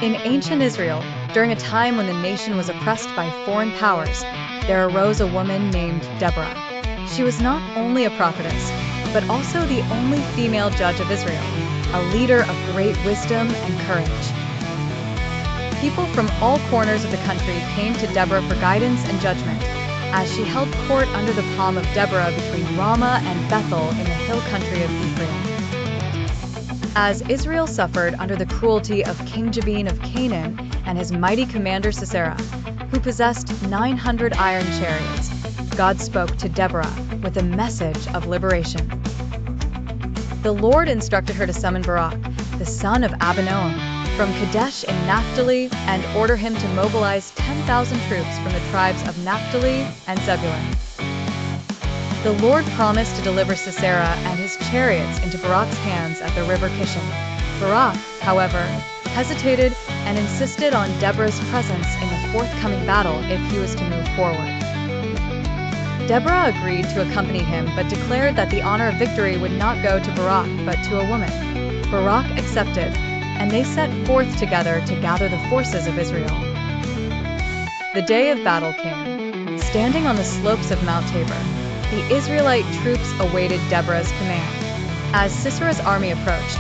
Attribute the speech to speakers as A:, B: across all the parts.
A: In ancient Israel, during a time when the nation was oppressed by foreign powers, there arose a woman named Deborah. She was not only a prophetess, but also the only female judge of Israel, a leader of great wisdom and courage. People from all corners of the country came to Deborah for guidance and judgment, as she held court under the palm of Deborah between Ramah and Bethel in the hill country of Ephraim. As Israel suffered under the cruelty of King Jabin of Canaan and his mighty commander Sisera, who possessed 900 iron chariots, God spoke to Deborah with a message of liberation. The Lord instructed her to summon Barak, the son of Abinoam, from Kadesh in Naphtali, and order him to mobilize 10,000 troops from the tribes of Naphtali and Zebulun. The Lord promised to deliver Sisera and his chariots into Barak's hands at the river Kishon. Barak, however, hesitated and insisted on Deborah's presence in the forthcoming battle if he was to move forward. Deborah agreed to accompany him, but declared that the honor of victory would not go to Barak, but to a woman. Barak accepted, and they set forth together to gather the forces of Israel. The day of battle came. Standing on the slopes of Mount Tabor, the Israelite troops awaited Deborah's command. As Sisera's army approached,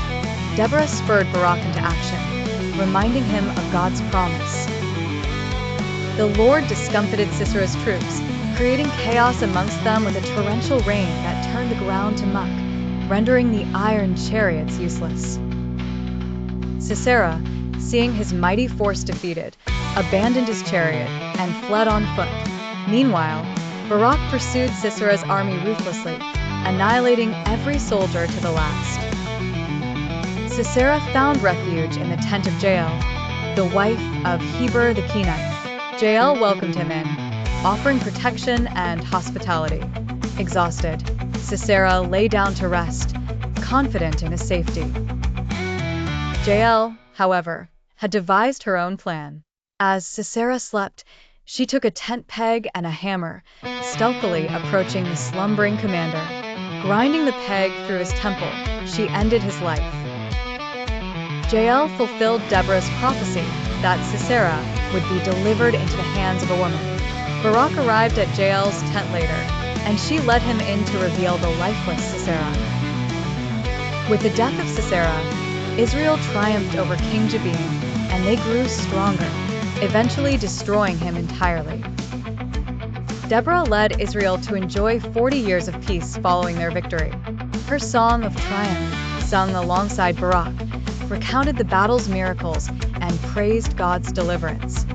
A: Deborah spurred Barak into action, reminding him of God's promise. The Lord discomfited Sisera's troops, creating chaos amongst them with a torrential rain that turned the ground to muck, rendering the iron chariots useless. Sisera, seeing his mighty force defeated, abandoned his chariot and fled on foot. Meanwhile, Barak pursued Sisera's army ruthlessly, annihilating every soldier to the last. Sisera found refuge in the tent of Jael, the wife of Heber the Kenite. Jael welcomed him in, offering protection and hospitality. Exhausted, Sisera lay down to rest, confident in his safety. Jael, however, had devised her own plan. As Sisera slept, she took a tent peg and a hammer, stealthily approaching the slumbering commander. Grinding the peg through his temple, she ended his life. Jael fulfilled Deborah's prophecy that Sisera would be delivered into the hands of a woman. Barak arrived at Jael's tent later, and she led him in to reveal the lifeless Sisera. With the death of Sisera, Israel triumphed over King Jabin, and they grew stronger, eventually destroying him entirely. Deborah led Israel to enjoy 40 years of peace following their victory. Her song of triumph, sung alongside Barak, recounted the battle's miracles and praised God's deliverance.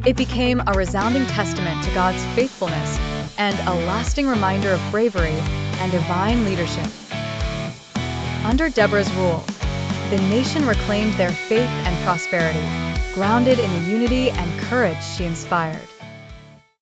A: It became a resounding testament to God's faithfulness and a lasting reminder of bravery and divine leadership. Under Deborah's rule, the nation reclaimed their faith and prosperity, grounded in the unity and courage she inspired.